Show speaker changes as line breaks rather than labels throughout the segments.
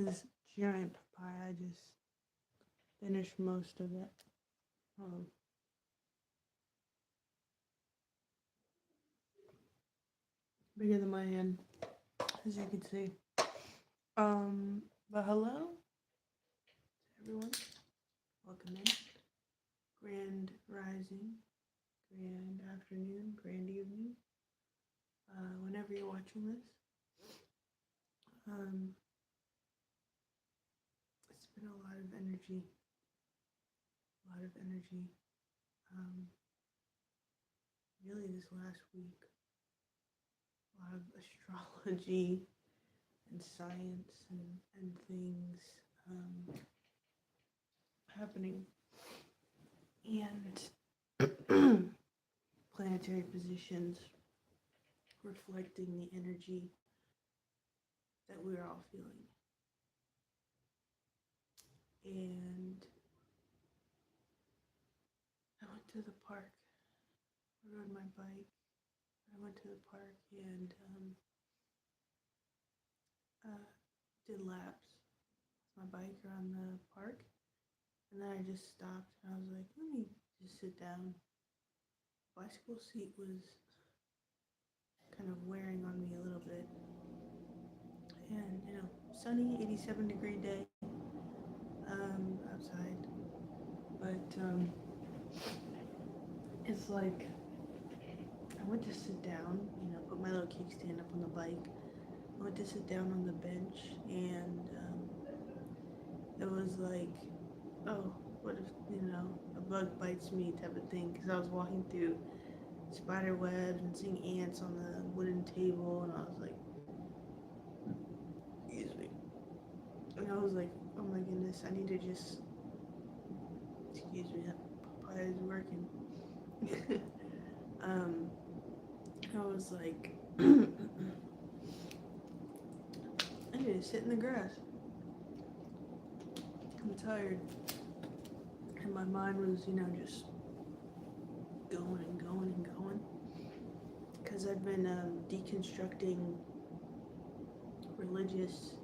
This giant papaya, I just finished most of it. Um, Bigger than my hand, as you can see. But hello, everyone. Welcome in. Grand rising, grand afternoon, grand evening. Whenever you're watching this, um, it's been a lot of energy, a lot of energy. Um, Really, this last week, a lot of astrology and science and things happening, and planetary positions reflecting the energy that we're all feeling. And I went to the park. I rode my bike. I went to the park and uh, did laps with my bike around the park. And then I just stopped and I was like, let me just sit down. Bicycle seat was kind of wearing on me a little bit. And, sunny 87-degree day outside. But it's like I went to sit down, put my little kickstand up on the bike. I went to sit down on the bench, and it was like, oh, what if, a bug bites me type of thing. Because I was walking through spider webs and seeing ants on the wooden table, and I was like, excuse me. And I was like, oh my goodness, I need to just, excuse me, that papaya is working. um, I was like, I need to sit in the grass. I'm tired. And my mind was, just going and going and going. Because I've been deconstructing religious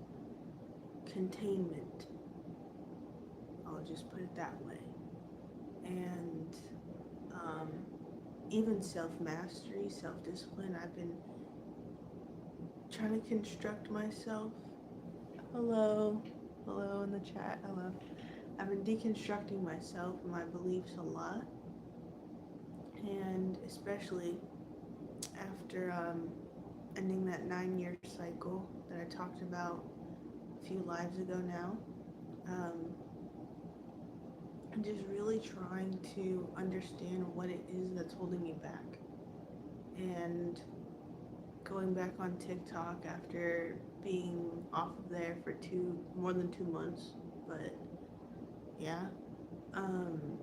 containment. I'll just put it that way. And um, even self-mastery, self-discipline. I've been trying to construct myself. Hello in the chat. Hello. I've been deconstructing myself and my beliefs a lot, and especially after ending that 9-year cycle that I talked about a few lives ago now. I'm just really trying to understand what it is that's holding me back. And going back on TikTok after being off of there for more than 2 months, but yeah. And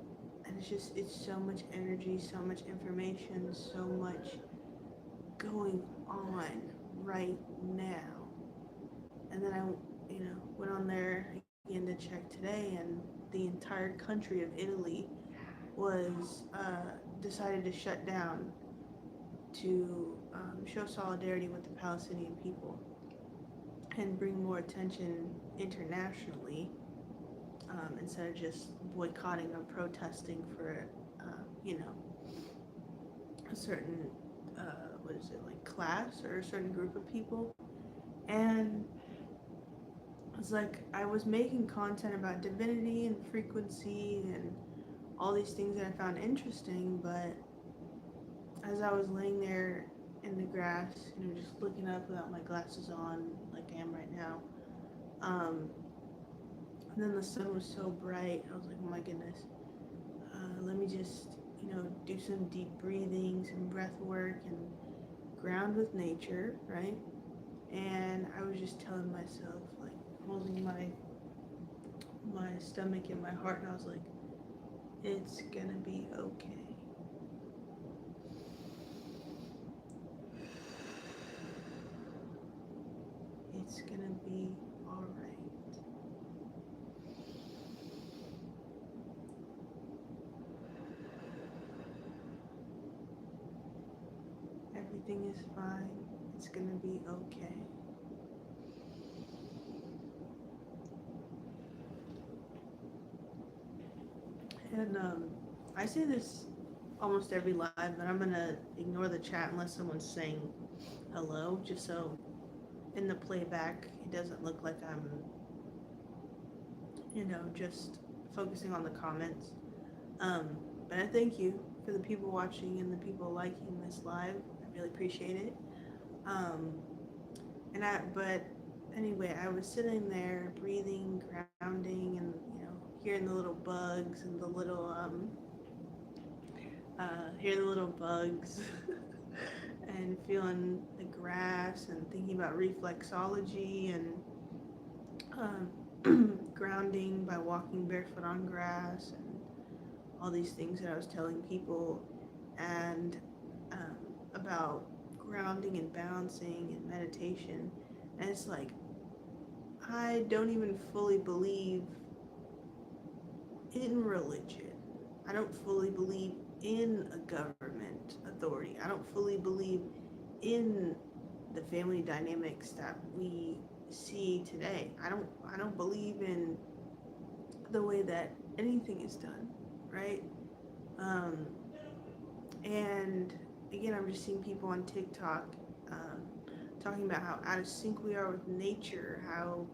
it's so much energy, so much information, so much going on right now. And then I, went on there again to check today, and the entire country of Italy was decided to shut down to show solidarity with the Palestinian people and bring more attention internationally, instead of just boycotting or protesting for, a certain, like class or a certain group of people. And it's like I was making content about divinity and frequency and all these things that I found interesting, but as I was laying there in the grass, just looking up without my glasses on, like I am right now, and then the sun was so bright, I was like, oh my goodness, let me just, do some deep breathing, some breath work, and ground with nature, right? And I was just telling myself, like, holding my stomach and my heart, and I was like, it's gonna be okay. It's gonna be alright. Everything is fine. It's gonna be okay. And I say this almost every live, but I'm gonna ignore the chat unless someone's saying hello, just so in the playback it doesn't look like I'm, just focusing on the comments. Um, but I thank you for the people watching and the people liking this live. I really appreciate it. Um, but anyway, I was sitting there breathing, grounding, and hearing the little bugs and the little hear the little bugs and feeling the grass and thinking about reflexology and grounding by walking barefoot on grass and all these things that I was telling people and um, about grounding and balancing and meditation. And it's like, I don't even fully believe in religion. I don't fully believe in a government authority. I don't fully believe in the family dynamics that we see today. I don't believe in the way that anything is done, right? Um, and again, I'm just seeing people on TikTok um, talking about how out of sync we are with nature, how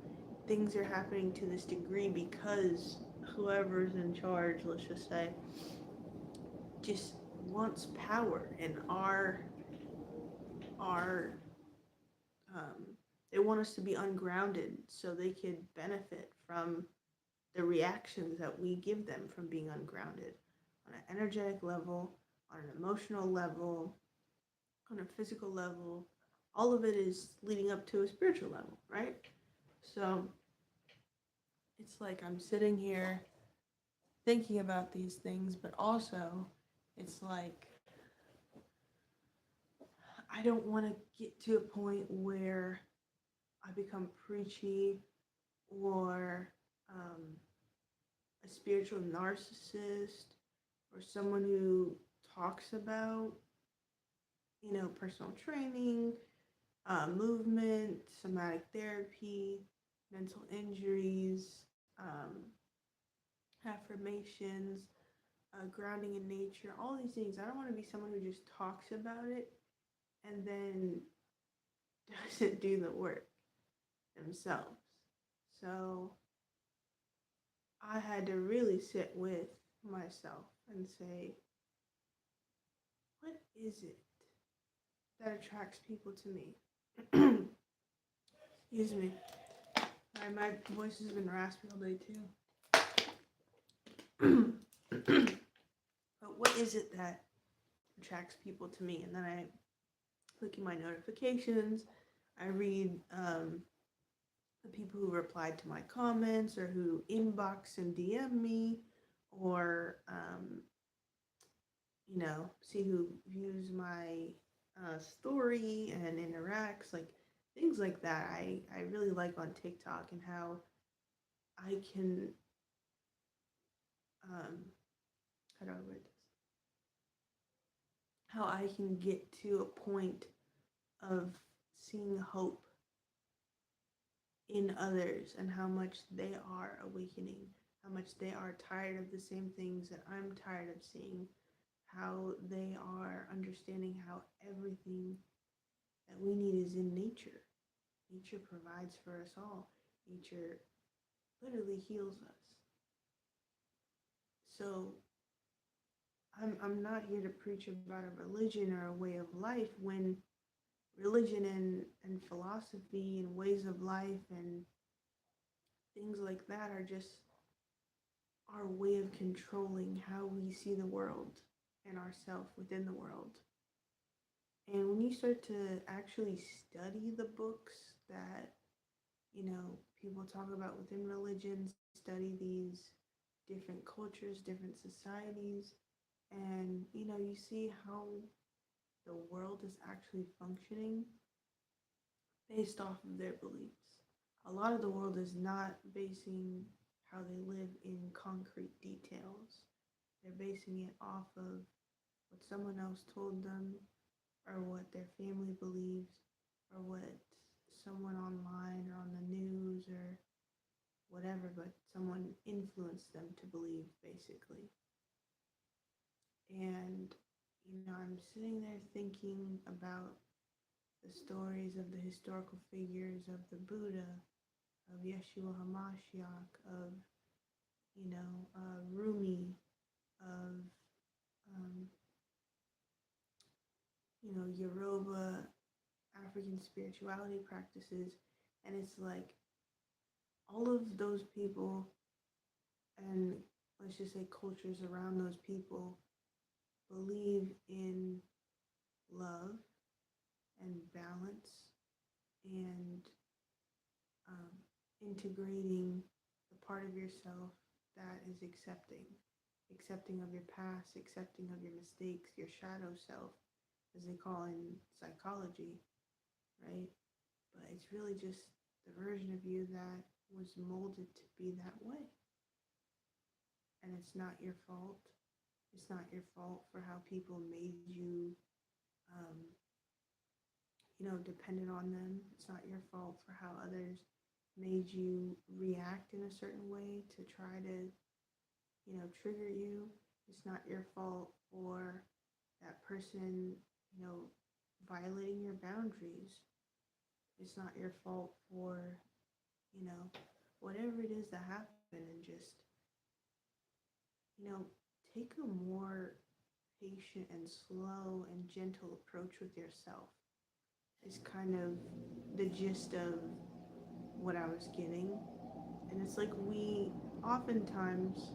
things are happening to this degree because whoever's in charge, let's just say, just wants power, and our um, they want us to be ungrounded so they could benefit from the reactions that we give them from being ungrounded on an energetic level, on an emotional level, on a physical level. All of it is leading up to a spiritual level, right? So it's like I'm sitting here thinking about these things, but also it's like I don't want to get to a point where I become preachy or a spiritual narcissist or someone who talks about, personal training, movement, somatic therapy, mental injuries, affirmations, grounding in nature, all these things. I don't want to be someone who just talks about it and then doesn't do the work themselves. So I had to really sit with myself and say, what is it that attracts people to me? Excuse me. My voice has been raspy all day too. But what is it that attracts people to me? And then I look at my notifications. I read the people who replied to my comments or who inbox and DM me or, see who views my story and interacts, like things like that. I really like on TikTok and how I can, um, how do I word this? How I can get to a point of seeing hope in others and how much they are awakening, how much they are tired of the same things that I'm tired of seeing, how they are understanding how everything that we need is in nature. Nature provides for us all. Nature literally heals us. So I'm not here to preach about a religion or a way of life when religion and philosophy and ways of life and things like that are just our way of controlling how we see the world and ourselves within the world. And when you start to actually study the books that, people talk about within religion, study these different cultures, different societies, and, you see how the world is actually functioning based off of their beliefs. A lot of the world is not basing how they live in concrete details. They're basing it off of what someone else told them or what their family believes or what someone online or on the news or whatever, but someone influenced them to believe, basically. And, I'm sitting there thinking about the stories of the historical figures of the Buddha, of Yeshua HaMashiach, of, Rumi, of, um, Yoruba, African spirituality practices. And it's like all of those people, and let's just say cultures around those people, believe in love and balance and um, integrating the part of yourself that is accepting of your past, accepting of your mistakes, your shadow self, as they call in psychology, right? But it's really just the version of you that was molded to be that way. And it's not your fault. It's not your fault for how people made you, um, dependent on them. It's not your fault for how others made you react in a certain way to try to, trigger you. It's not your fault for that person, violating your boundaries. It's not your fault for, you know, whatever it is that happened, and just, you know, take a more patient and slow and gentle approach with yourself is kind of the gist of what I was getting. And it's like we oftentimes,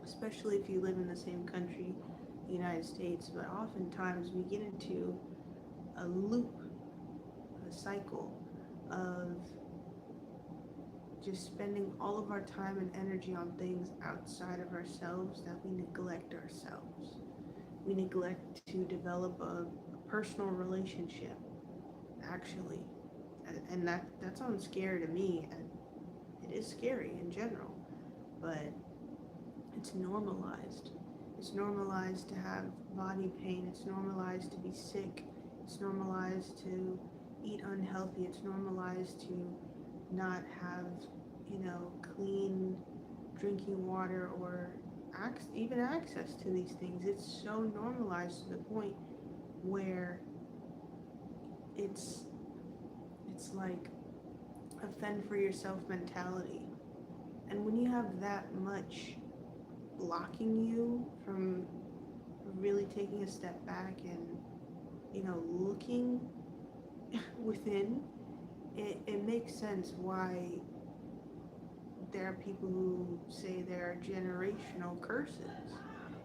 especially if you live in the same country, the United States, but oftentimes we get into a loop, a cycle of just spending all of our time and energy on things outside of ourselves that we neglect ourselves. We neglect to develop a personal relationship, actually. And that sounds scary to me, and it is scary in general, but it's normalized. It's normalized to have body pain. It's normalized to be sick. It's normalized to eat unhealthy. It's normalized to not have, clean drinking water or even access to these things. It's so normalized to the point where it's it's like a fend for yourself mentality. And when you have that much blocking you from really taking a step back and, looking within, it makes sense why there are people who say there are generational curses.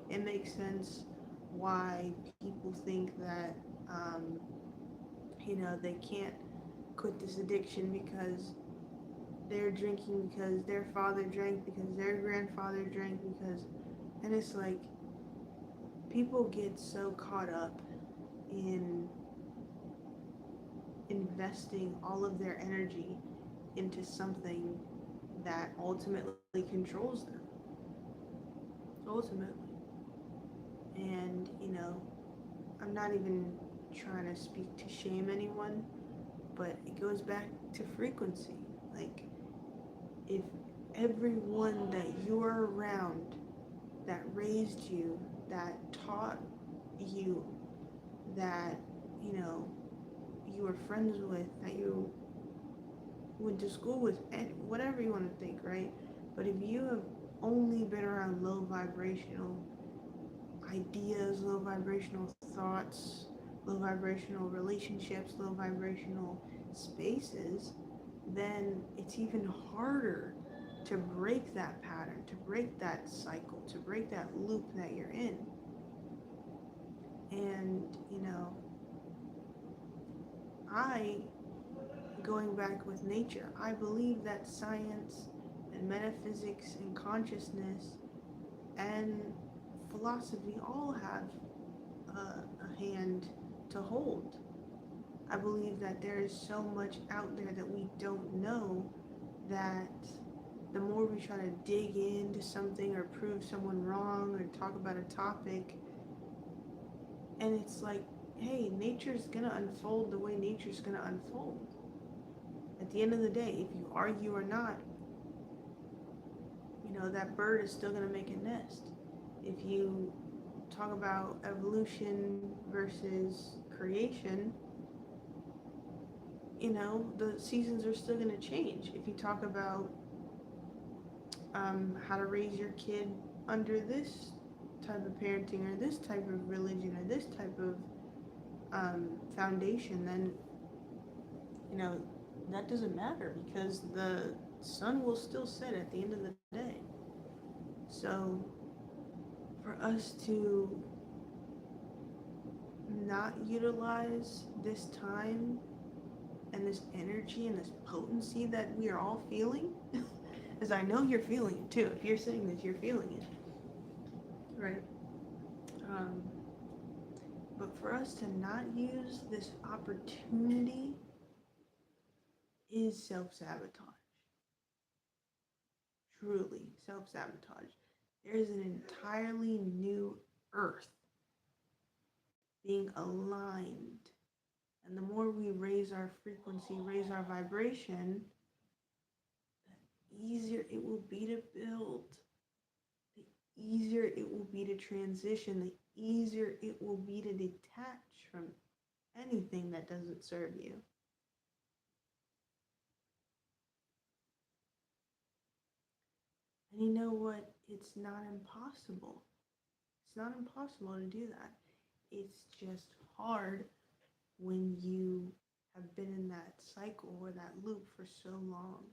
It makes sense why people think that, they can't quit this addiction because they're drinking, because their father drank, because their grandfather drank, because, and it's like people get so caught up in investing all of their energy into something that ultimately controls them. Ultimately. And, I'm not even trying to speak to shame anyone, but it goes back to frequency. Like, if everyone that you're around, that raised you, that taught you, that, you know, you were friends with, that you went to school with, and whatever you want to think, right? But if you have only been around low vibrational ideas, low vibrational thoughts, low vibrational relationships, low vibrational spaces, then it's even harder to break that pattern, to break that cycle, to break that loop that you're in. And, I, going back with nature, I believe that science and metaphysics and consciousness and philosophy all have a hand to hold. I believe that there is so much out there that we don't know, that the more we try to dig into something or prove someone wrong or talk about a topic, and it's like, hey, nature's gonna unfold the way nature's gonna unfold. At the end of the day, if you argue or not, that bird is still gonna make a nest. If you talk about evolution versus creation, the seasons are still going to change. If you talk about how to raise your kid under this type of parenting or this type of religion or this type of foundation, then you know that doesn't matter because the sun will still set at the end of the day. So for us to not utilize this time and this energy and this potency that we are all feeling, as I know you're feeling it too. If you're saying that, you're feeling it, right? Um, but for us to not use this opportunity is self-sabotage. Truly self-sabotage. There is an entirely new earth being aligned. And the more we raise our frequency, raise our vibration, the easier it will be to build, the easier it will be to transition, the easier it will be to detach from anything that doesn't serve you. And you know what? It's not impossible. It's not impossible to do that. It's just hard when you have been in that cycle or that loop for so long.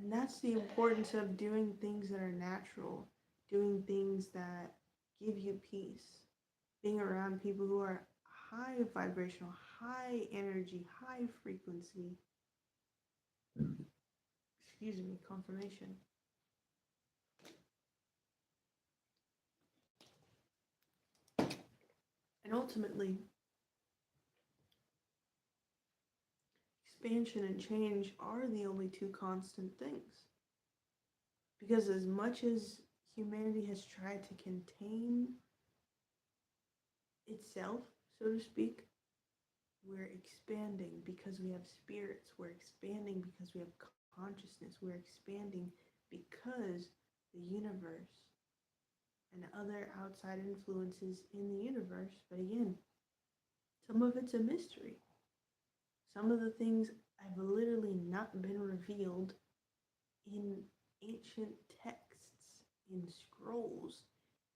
And that's the importance of doing things that are natural, doing things that give you peace, being around people who are high vibrational, high energy, high frequency. Excuse me, confirmation. And ultimately, expansion and change are the only two constant things. Because as much as humanity has tried to contain itself, so to speak, we're expanding because we have spirits. We're expanding because we have consciousness. We're expanding because the universe and other outside influences in the universe. But again, some of it's a mystery. Some of the things have literally not been revealed in ancient texts, in scrolls,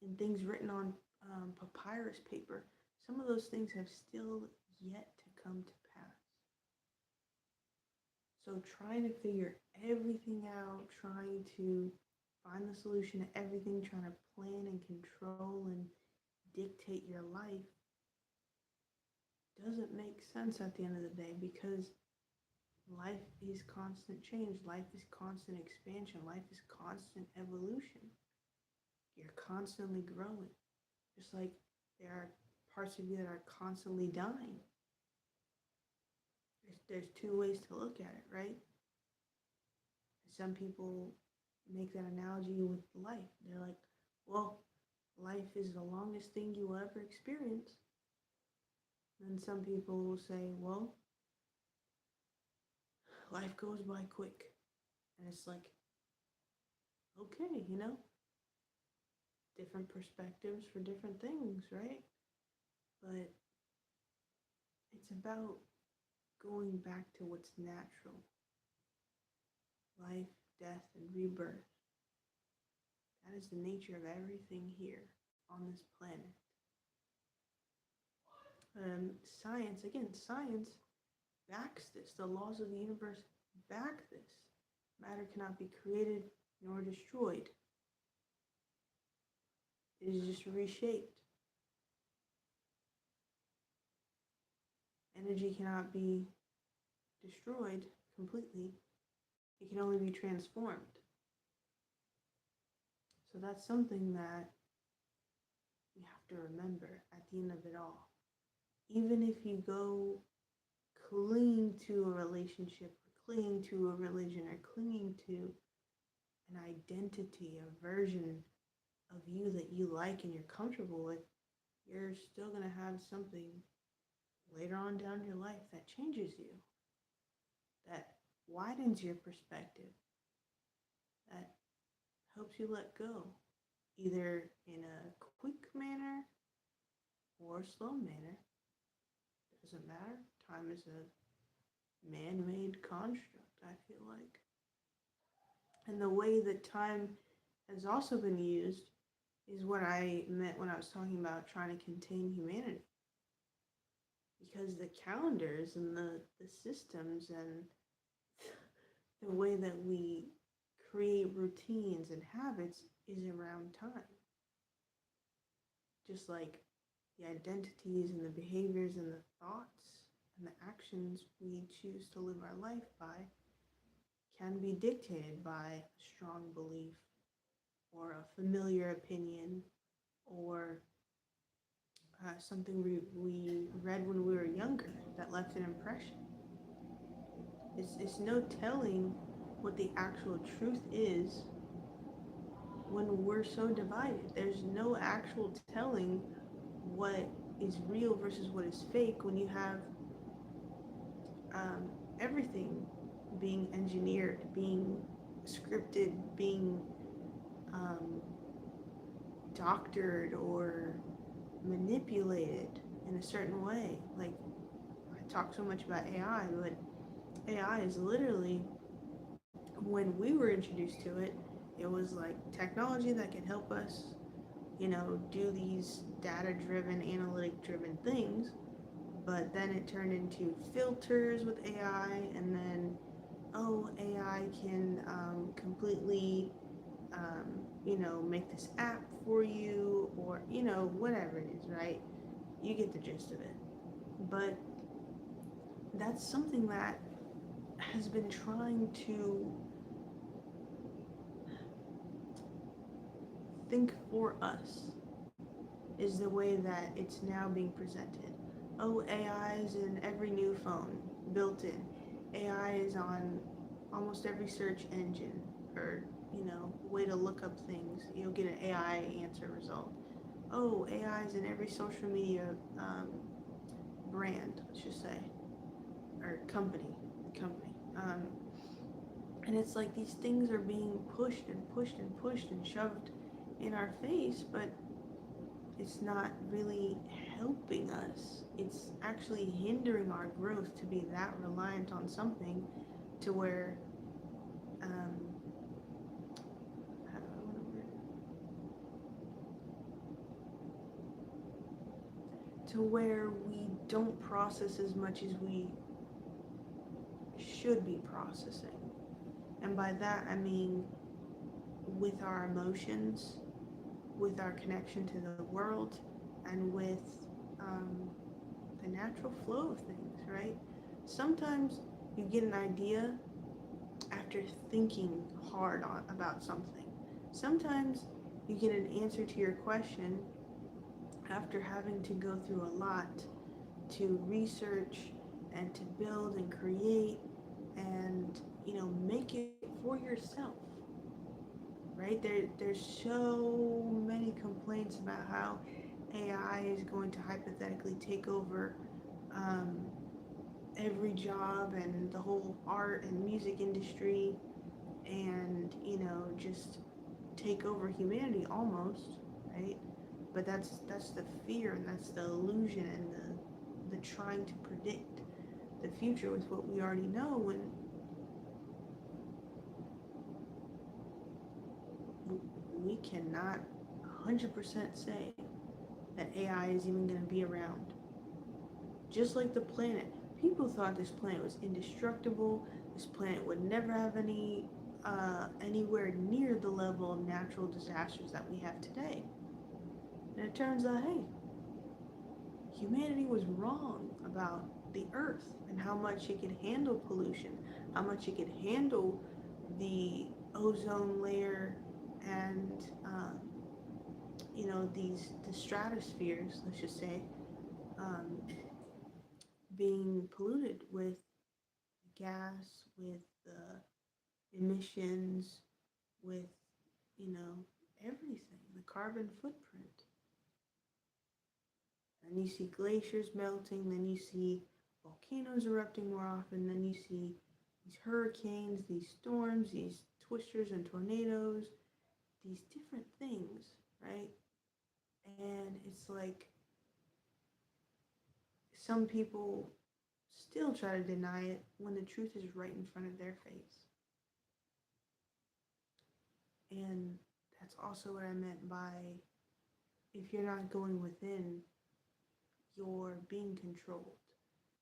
in things written on papyrus paper. Some of those things have still yet to come to pass. So trying to figure everything out, trying to find the solution to everything, trying to plan and control and dictate your life doesn't make sense at the end of the day, because life is constant change, life is constant expansion, life is constant evolution. You're constantly growing. Just like there are parts of you that are constantly dying. There's two ways to look at it, right? Some people make that analogy with life. They're like, well, life is the longest thing you will ever experience. And some people will say, well, life goes by quick. And it's like, okay, different perspectives for different things, right? But it's about going back to what's natural. Life, death, and rebirth. That is the nature of everything here on this planet. Science, again, science backs this. The laws of the universe back this. Matter cannot be created nor destroyed. It is just reshaped. Energy cannot be destroyed completely. It can only be transformed. So that's something that we have to remember at the end of it all. Even if you go clinging to a relationship, or clinging to a religion, or clinging to an identity, a version of you that you like and you're comfortable with, you're still going to have something later on down your life that changes you, that widens your perspective, that helps you let go, either in a quick manner or slow manner. Doesn't matter. Time is a man-made construct, I feel like. And the way that time has also been used is what I meant when I was talking about trying to contain humanity. Because the calendars and the systems and the way that we create routines and habits is around time. Just like the identities and the behaviors and the thoughts and the actions we choose to live our life by can be dictated by a strong belief or a familiar opinion or something we read when we were younger that left an impression. It's no telling what the actual truth is when we're so divided. There's no actual telling what is real versus what is fake when you have everything being engineered, being scripted, being um, doctored or manipulated in a certain way. Like, I talk so much about AI, but AI is literally, when we were introduced to it, it was like technology that can help us, do these data-driven, analytic-driven things. But then it turned into filters with AI, and then, oh, AI can completely, make this app for you, or, whatever it is, right? You get the gist of it. But that's something that has been trying to think for us, is the way that it's now being presented. Oh, AI is in every new phone, built in. AI is on almost every search engine, or, way to look up things. You'll get an AI answer result. Oh, AI is in every social media brand, let's just say, or company. And it's like these things are being pushed and pushed and pushed and shoved in our face, but it's not really helping us. It's actually hindering our growth to be that reliant on something to where, how do I want to word it? To where we don't process as much as we should be processing. And by that, I mean with our emotions, with our connection to the world, and with the natural flow of things, right? Sometimes you get an idea after thinking hard about something. Sometimes you get an answer to your question after having to go through a lot to research and to build and create and, make it for yourself, right? There's so many complaints about how AI is going to hypothetically take over um, every job and the whole art and music industry, and just take over humanity almost, right? But that's the fear, and that's the illusion, and the trying to predict the future with what we already know, when we cannot 100% say that AI is even going to be around. Just like the planet. People thought this planet was indestructible. This planet would never have anywhere near the level of natural disasters that we have today. And it turns out, hey, humanity was wrong about the Earth and how much it could handle pollution, how much it could handle the ozone layer and, the stratospheres, let's just say, um, being polluted with gas, with emissions, with, you know, everything, the carbon footprint. And you see glaciers melting, then you see volcanoes erupting more often, then you see these hurricanes, these storms, these twisters and tornadoes, these different things. right? And it's like some people still try to deny it when the truth is right in front of their face. And that's also what I meant by if you're not going within, you're being controlled.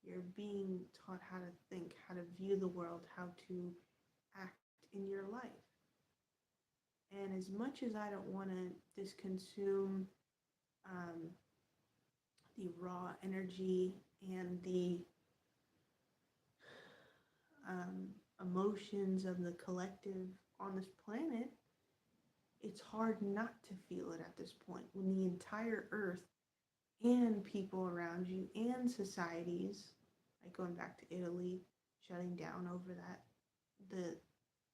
You're being taught how to think, how to view the world, how to act in your life. And as much as I don't want to just consume um, the raw energy and the um, emotions of the collective on this planet, it's hard not to feel it at this point when the entire earth and people around you and societies, like going back to Italy, shutting down over that, the,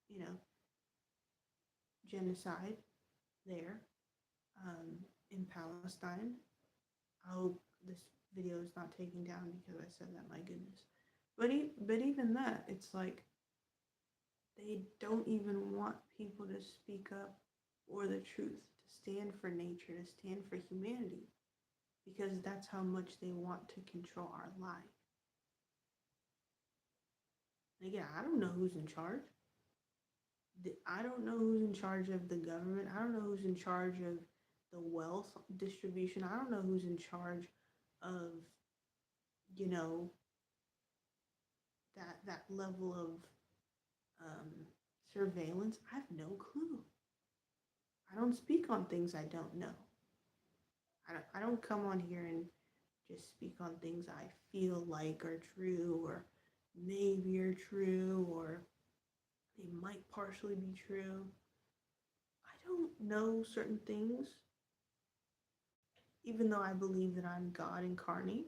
you know, genocide there in Palestine. I hope this video is not taken down because I said that, my goodness. But even that, it's like they don't even want people to speak up or the truth, to stand for nature, to stand for humanity, because that's how much they want to control our lives. And again, I don't know who's in charge. I don't know who's in charge of the government. I don't know who's in charge of the wealth distribution. I don't know who's in charge of, you know, that level of um, surveillance. I have no clue. I don't speak on things I don't know. I don't come on here and just speak on things I feel like are true or maybe are true or they might partially be true. I don't know certain things, even though I believe that I'm God incarnate,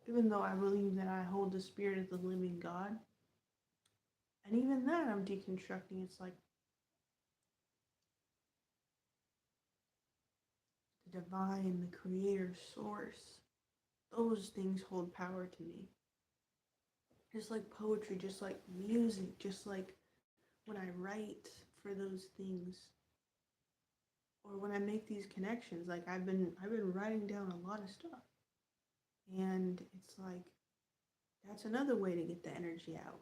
even though I believe that I hold the spirit of the living God. And even that I'm deconstructing. It's like the divine, the creator, source. Those things hold power to me. Just like poetry, just like music, just like when I write for those things or when I make these connections. Like I've been writing down a lot of stuff. And it's like that's another way to get the energy out.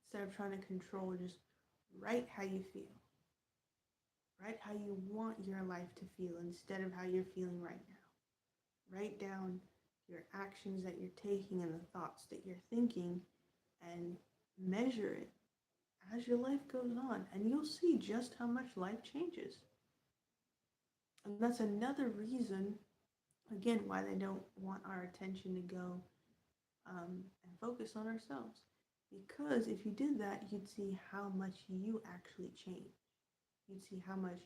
Instead of trying to control, just write how you feel. Write how you want your life to feel instead of how you're feeling right now. Write down your actions that you're taking and the thoughts that you're thinking and measure it as your life goes on. And you'll see just how much life changes. And that's another reason, again, why they don't want our attention to go and focus on ourselves. Because if you did that, you'd see how much you actually change. You'd see how much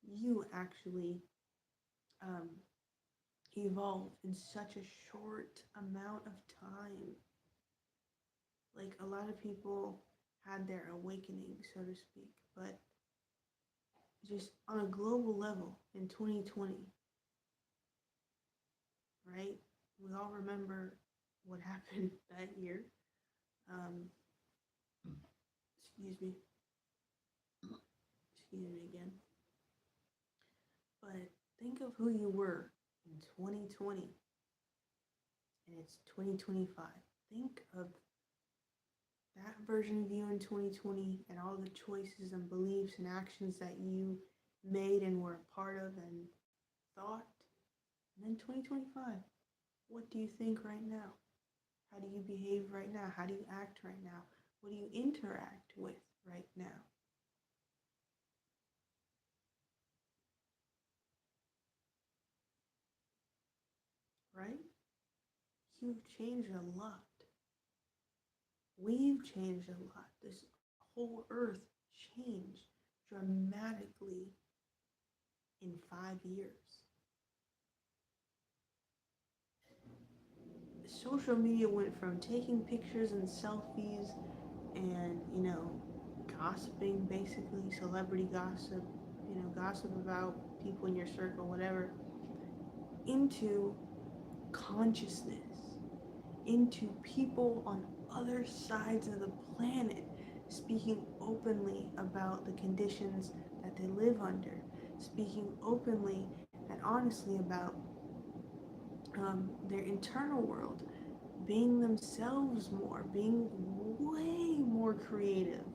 you actually um, evolve in such a short amount of time. Like a lot of people had their awakening, so to speak, but just on a global level in 2020, right? We all remember what happened that year. Um, excuse me, excuse me again. But think of who you were in 2020 and it's 2025. Think of that version of you in 2020 and all the choices and beliefs and actions that you made and were a part of and thought. And then 2025, what do you think right now? How do you behave right now? How do you act right now? What do you interact with right now? Right? You've changed a lot. We've changed a lot. This whole earth changed dramatically in 5 years. Social media went from taking pictures and selfies and, gossiping, basically, celebrity gossip, gossip about people in your circle, whatever, into consciousness, into people on other sides of the planet speaking openly about the conditions that they live under, speaking openly and honestly about their internal world, being themselves more, being way more creative.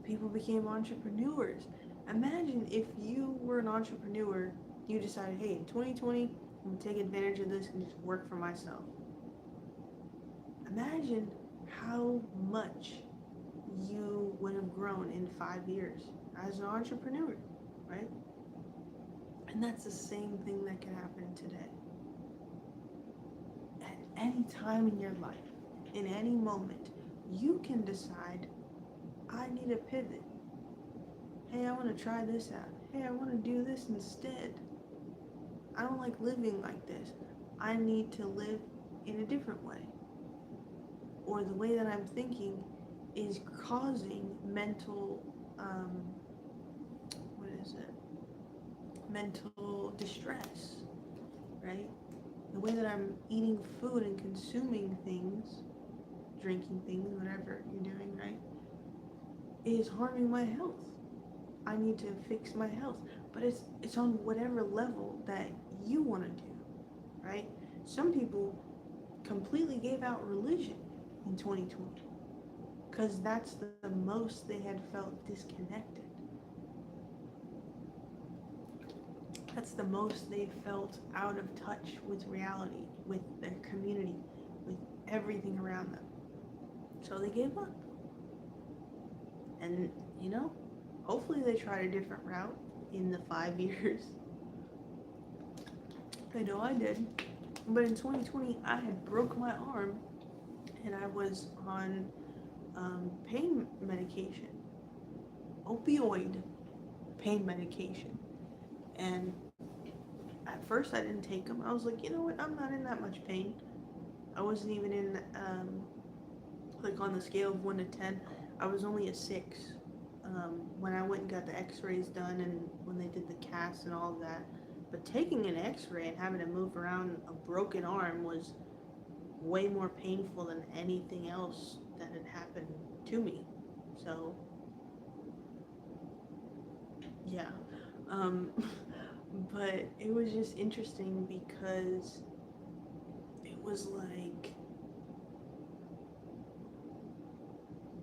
People became entrepreneurs. Imagine if you were an entrepreneur, you decided, hey, in 2020, I'm gonna take advantage of this and just work for myself. Imagine how much you would have grown in 5 years as an entrepreneur, right? And that's the same thing that can happen today. At any time in your life, in any moment, you can decide, I need a pivot. Hey, I want to try this out. Hey, I want to do this instead. I don't like living like this. I need to live in a different way. Or the way that I'm thinking is causing mental, what is it? Mental distress, right? The way that I'm eating food and consuming things, drinking things, whatever you're doing, right, is harming my health. I need to fix my health. But it's on whatever level that you want to do, right? Some people completely gave out religion in 2020 because that's the most they had felt disconnected. That's the most they felt out of touch with reality, with their community, with everything around them. So they gave up. And, you know, hopefully they tried a different route in the 5 years. I know I did. But in 2020, I had broke my arm and I was on pain medication, opioid pain medication. And at first I didn't take them. I was like, you know what, I'm not in that much pain. I wasn't even in, like on the scale of 1 to 10, I was only a 6. When I went and got the x-rays done and when they did the cast and all of that. But taking an x-ray and having to move around a broken arm was way more painful than anything else that had happened to me. So, yeah. Um, but it was just interesting because it was like,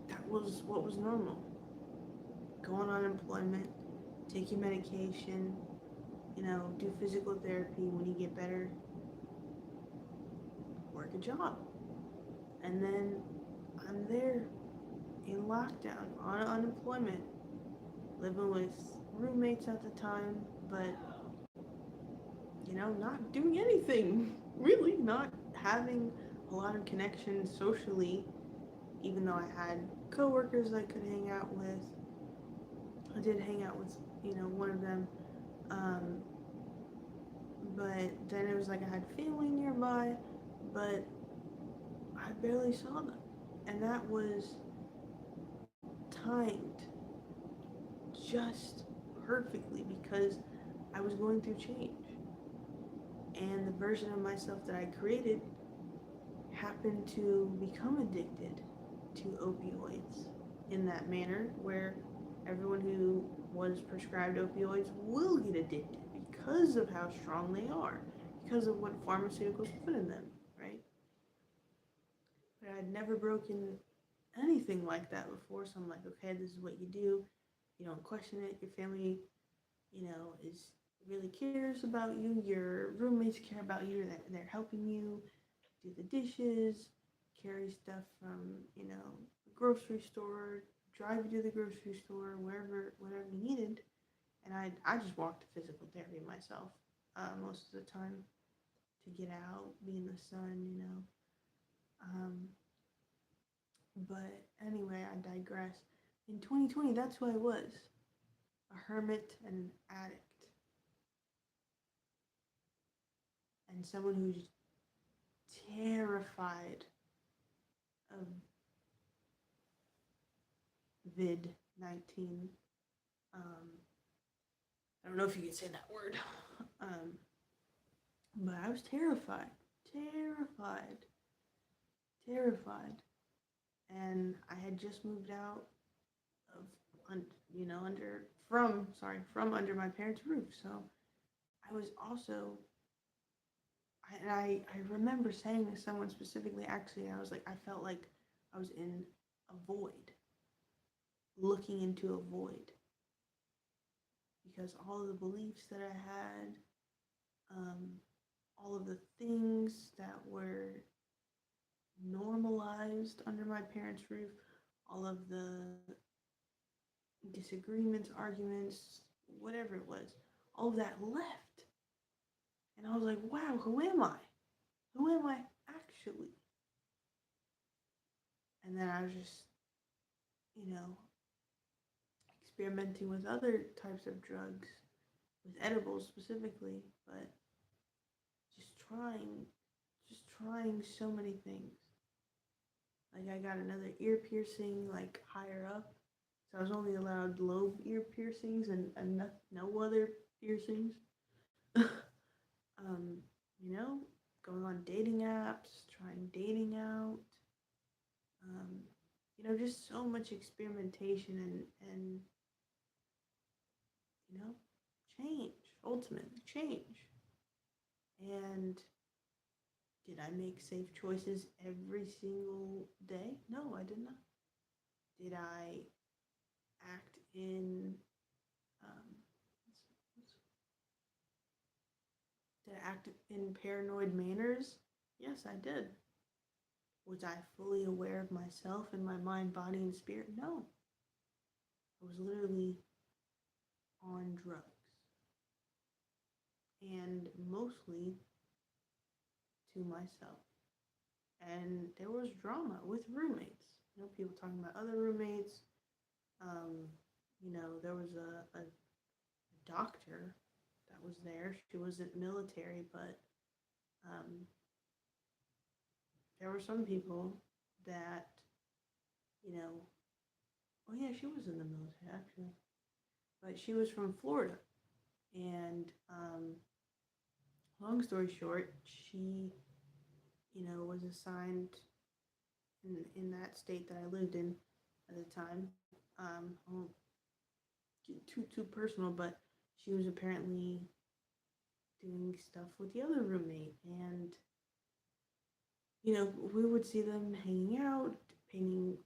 that was what was normal. Go on unemployment, take your medication, do physical therapy. When you get better, work a job. And then I'm there in lockdown on unemployment, living with roommates at the time, but not doing anything, really, not having a lot of connections socially, even though I had coworkers I could hang out with. I did hang out with, one of them, but then it was like I had family nearby, but I barely saw them. And that was timed just perfectly because I was going through change. And the version of myself that I created happened to become addicted to opioids in that manner where everyone who was prescribed opioids will get addicted because of how strong they are, because of what pharmaceuticals put in them, right? But I'd never broken anything like that before, so I'm like, okay, this is what you do. You don't question it. Your family, is really cares about you. Your roommates care about you. They're helping you do the dishes, carry stuff from, the grocery store, drive you to the grocery store, whatever you needed. And I just walked to physical therapy myself most of the time to get out, be in the sun. Um, but anyway, I digress. In 2020, that's who I was, a hermit and an addict, and someone who's terrified of vid 19. Um, I don't know if you can say that word. Um, but I was terrified, terrified, terrified. And I had just moved out of, under from under my parents' roof. So I was also, I remember saying to someone specifically, actually, I was like, I felt like I was in a void, looking into a void, because all of the beliefs that I had, um, all of the things that were normalized under my parents' roof, all of the disagreements, arguments, whatever it was, all of that left. And I was like, wow, who am I? Who am I actually? And then I was just, you know, experimenting with other types of drugs, with edibles specifically, but just trying, just trying so many things. Like I got another ear piercing, like higher up. So I was only allowed lobe ear piercings and no other piercings. You know, going on dating apps, trying dating out. Um, just so much experimentation and you know, change, ultimately change. And did I make safe choices every single day? No, I did not. Did I act in um, did I act in paranoid manners? Yes, I did. Was I fully aware of myself and my mind, body, and spirit? No. I was literally on drugs. And mostly to myself. And there was drama with roommates. People talking about other roommates. Um, there was a doctor that was there. She wasn't military, but um, there were some people that, you know, oh yeah, she was in the military actually, but she was from Florida. And long story short, she, was assigned in that state that I lived in at the time. I won't get too personal, but she was apparently doing stuff with the other roommate, and we would see them hanging out, painting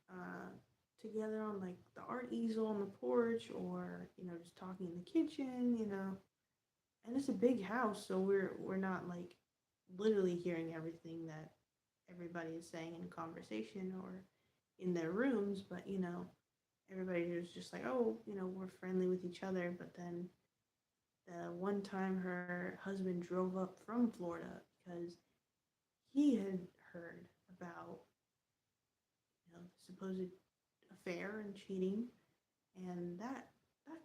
together on like the art easel on the porch, or just talking in the kitchen, and it's a big house, so we're not like literally hearing everything that everybody is saying in conversation or in their rooms, but everybody was just like, oh, we're friendly with each other. But then the one time her husband drove up from Florida because he had heard about the supposed affair and cheating, and that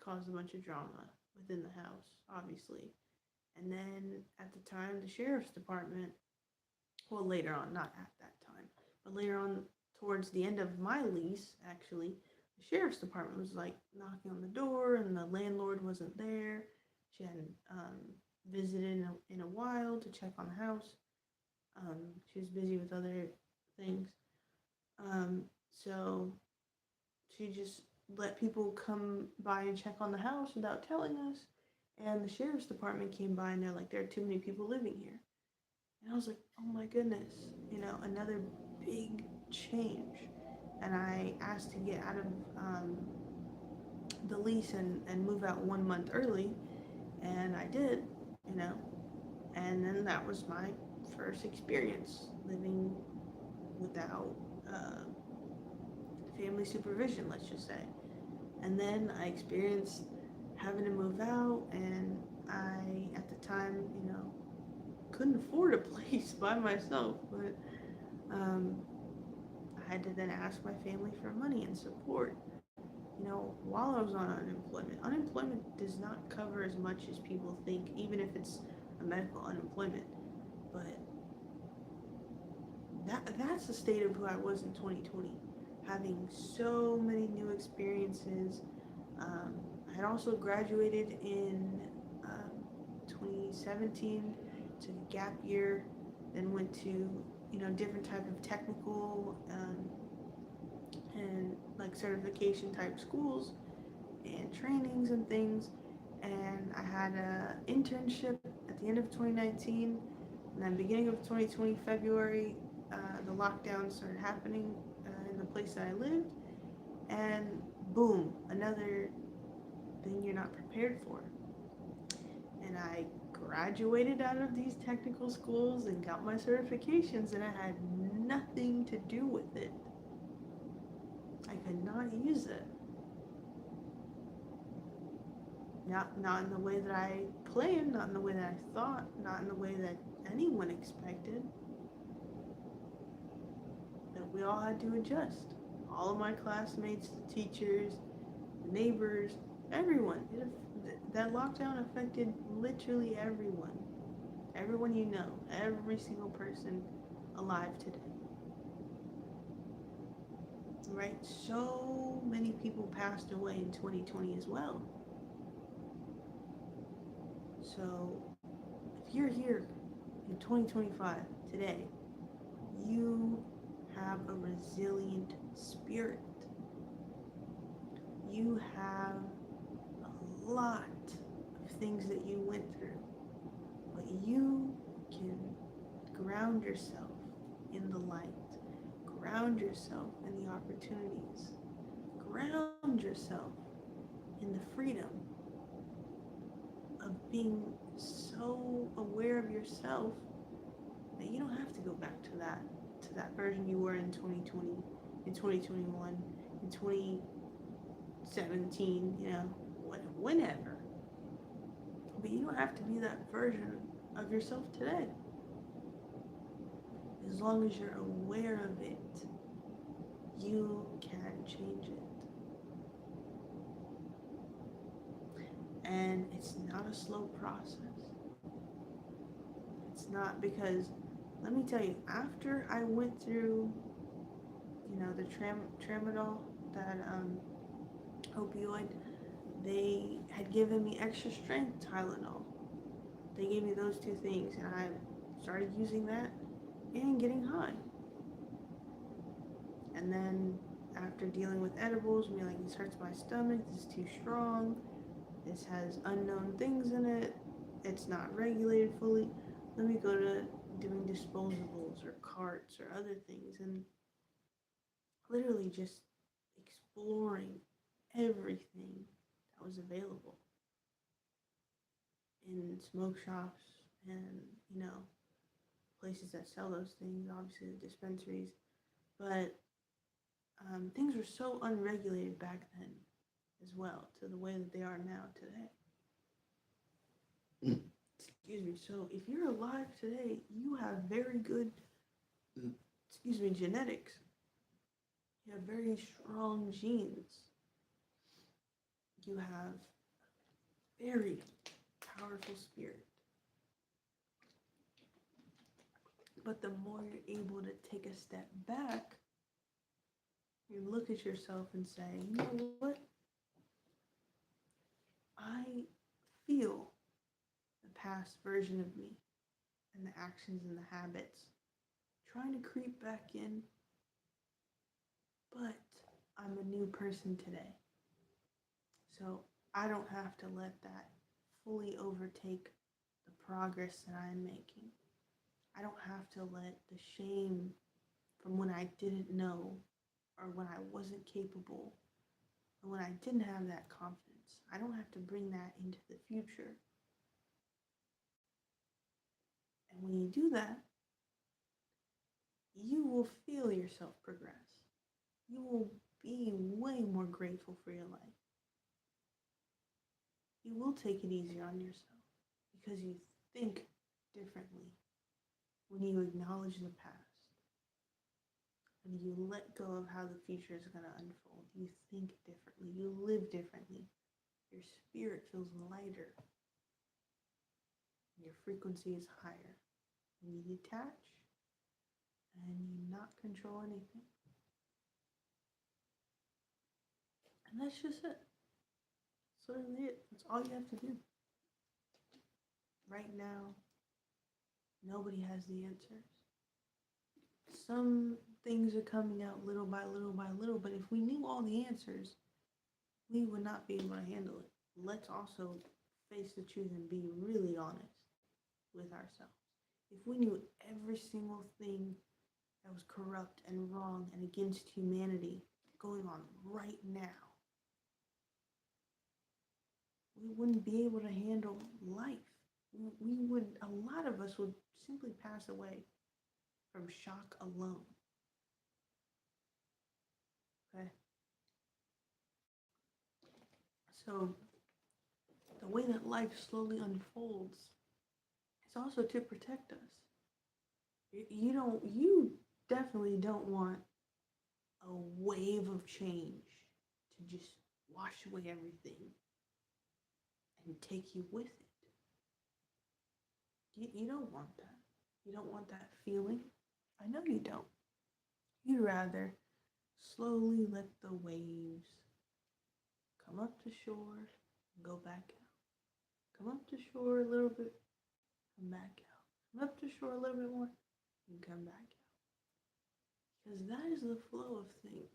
caused a bunch of drama within the house, obviously. And then at the time, the sheriff's department, well, later on, not at that time, but later on, towards the end of my lease, actually, the sheriff's department was like knocking on the door, and the landlord wasn't there. She hadn't visited in a while to check on the house. She was busy with other things. So she just let people come by and check on the house without telling us. And the sheriff's department came by and they're like, there are too many people living here. And I was like, oh my goodness, another big change. And I asked to get out of the lease and move out 1 month early. And I did, you know. And then that was my first experience living without family supervision, let's just say. And then I experienced having to move out, and I, at the time, couldn't afford a place by myself, but I had to then ask my family for money and support, while I was on unemployment. Unemployment does not cover as much as people think, even if it's a medical unemployment. But that's the state of who I was in 2020, having so many new experiences. I had also graduated in 2017, took a gap year, then went to different type of technical and like certification type schools, and trainings and things. And I had an internship at the end of 2019, and then beginning of 2020 February, the lockdown started happening in the place that I lived, and boom, another thing you're not prepared for. And I graduated out of these technical schools and got my certifications, and I had nothing to do with it. I could not use it. Not in the way that I planned, not in the way that I thought, not in the way that anyone expected. That we all had to adjust. All of my classmates, the teachers, the neighbors, everyone. That lockdown affected literally everyone. Everyone you know, every single person alive today. Right? So many people passed away in 2020 as well. So if you're here in 2025 today, you have a resilient spirit. You have a lot of things that you went through, but you can ground yourself in the light, ground yourself in the opportunities, ground yourself in the freedom of being so aware of yourself that you don't have to go back to that version you were in 2020, in 2021, in 2017, whenever. But you don't have to be that version of yourself today. As long as you're aware of it, you can change it. And it's not a slow process. It's not, because let me tell you, after I went through, the tramadol, that opioid, they had given me extra strength Tylenol. They gave me those two things, and I started using that and getting high. And then after dealing with edibles, me like, this hurts my stomach, this is too strong, this has unknown things in it, it's not regulated fully, let me go to doing disposables or carts or other things, and literally just exploring everything that was available in smoke shops and, places that sell those things, obviously the dispensaries. But things were so unregulated back then as well, to the way that they are now today. Excuse me. So if you're alive today, you have very good, genetics. You have very strong genes. You have very powerful spirit. But the more you're able to take a step back, you look at yourself and say, you know what? I feel the past version of me and the actions and the habits trying to creep back in, but I'm a new person today. So I don't have to let that fully overtake the progress that I'm making. I don't have to let the shame from when I didn't know, or when I wasn't capable, or when I didn't have that confidence, I don't have to bring that into the future. And when you do that, you will feel yourself progress. You will be way more grateful for your life. You will take it easier on yourself because you think differently when you acknowledge the past. When you let go of how the future is going to unfold, you think differently, you live differently. Your spirit feels lighter. Your frequency is higher. When you detach and you not control anything. And that's just it. That's literally it. That's all you have to do. Right now, nobody has the answers. Some things are coming out little by little by little, but if we knew all the answers, we would not be able to handle it. Let's also face the truth and be really honest with ourselves. If we knew every single thing that was corrupt and wrong and against humanity going on right now, we wouldn't be able to handle life. We would, a lot of us would simply pass away from shock alone. Okay? So, the way that life slowly unfolds is also to protect us. You definitely don't want a wave of change to just wash away everything and take you with it. You don't want that. You don't want that feeling. I know you don't. You'd rather slowly let the waves come up to shore and go back out. Come up to shore a little bit, come back out. Come up to shore a little bit more and come back out. Because that is the flow of things.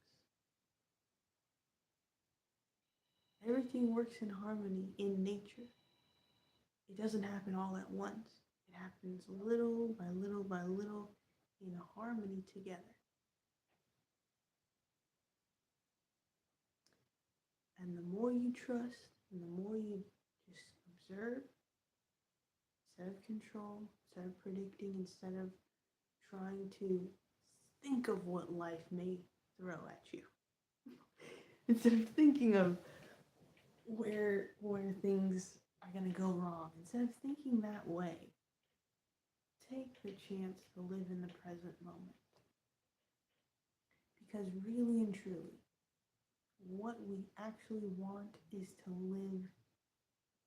Everything works in harmony in nature. It doesn't happen all at once. It happens little by little by little in harmony together. And the more you trust and the more you just observe, instead of control, instead of predicting, instead of trying to think of what life may throw at you, instead of thinking of where things are going to go wrong, instead of thinking that way, take the chance to live in the present moment. Because really and truly, what we actually want is to live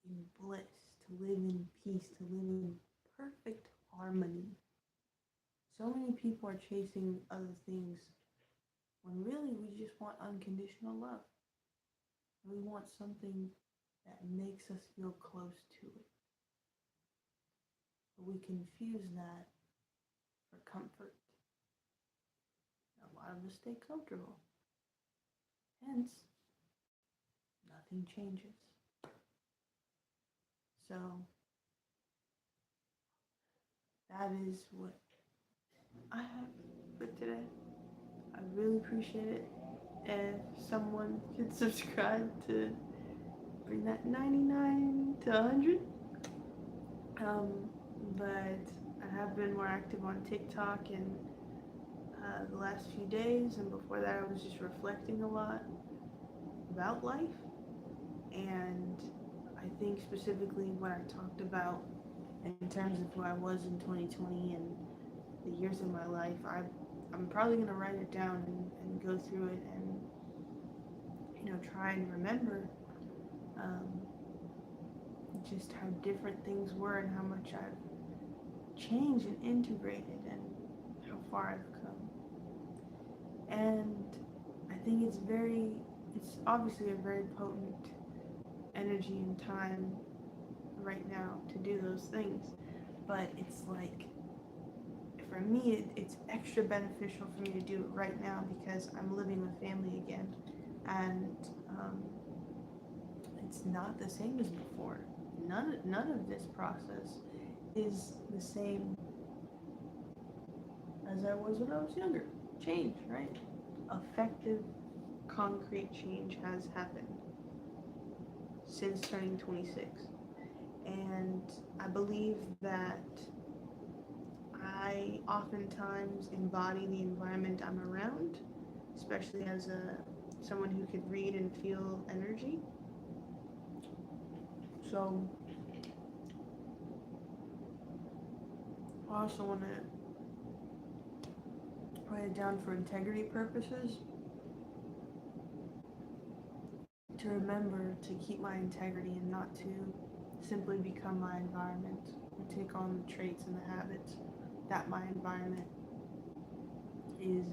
in bliss, to live in peace, to live in perfect harmony. So many people are chasing other things when really we just want unconditional love. We want something that makes us feel close to it. But we confuse that for comfort. A lot of us stay comfortable. Hence, nothing changes. So, that is what I have for today. I really appreciate it if someone could subscribe to bring that 99 to 100. But I have been more active on TikTok in the last few days, and before that I was just reflecting a lot about life. And I think specifically what I talked about in terms of who I was in 2020 and the years of my life, I'm probably going to write it down and go through it and try and remember just how different things were and how much I've changed and integrated and how far I've come. And I think it's obviously a very potent energy and time right now to do those things, but it's like, for me, it's extra beneficial for me to do it right now because I'm living with family again, and it's not the same as before. None of this process is the same as I was when I was younger. Change, right? Effective, concrete change has happened since turning 26. And I believe that I oftentimes embody the environment I'm around, especially as someone who could read and feel energy. So I also want to write it down for integrity purposes, to remember to keep my integrity and not to simply become my environment or take on the traits and the habits that my environment is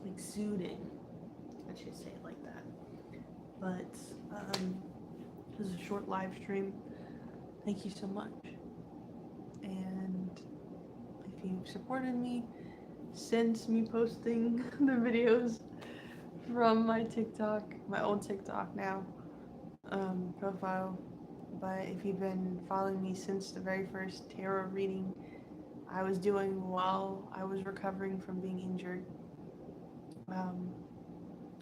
exuding. I should say it like that. But this is a short live stream. Thank you so much. And if you've supported me, since me posting the videos from my TikTok, my old TikTok now, profile. But if you've been following me since the very first tarot reading I was doing while I was recovering from being injured, um,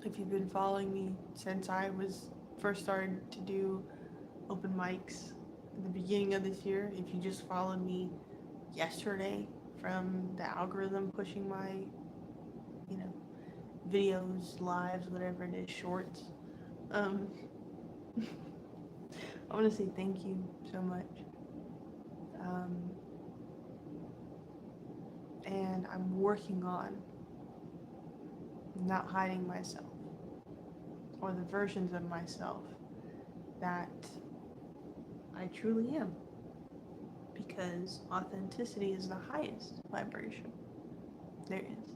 if you've been following me since I was first started to do open mics at the beginning of this year, if you just followed me yesterday from the algorithm pushing my, you know, videos, lives, whatever it is, shorts, um, I want to say thank you so much. Um, and I'm working on not hiding myself or the versions of myself that I truly am, because authenticity is the highest vibration there is.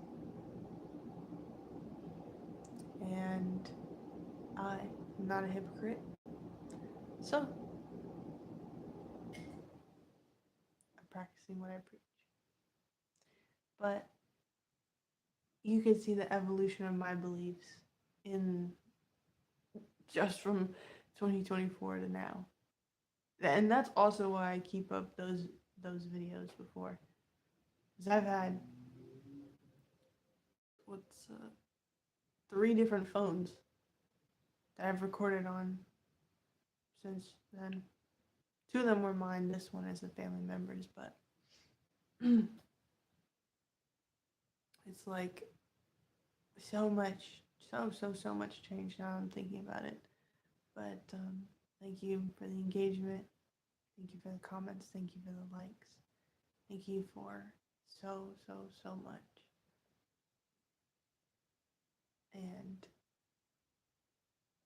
And I am not a hypocrite, so I'm practicing what I preach. But you can see the evolution of my beliefs in just from 2024 to now. And that's also why I keep up those videos before, because I've had what's 3 different phones that I've recorded on since then. 2 of them were mine. This one is a family member's, but it's like so much, so much change now. I'm thinking about it, but thank you for the engagement. Thank you for the comments. Thank you for the likes. Thank you for so much. And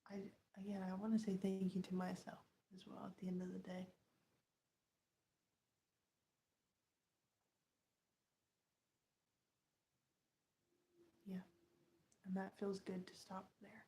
I again, I want to say thank you to myself as well at the end of the day. Yeah, and that feels good to stop there.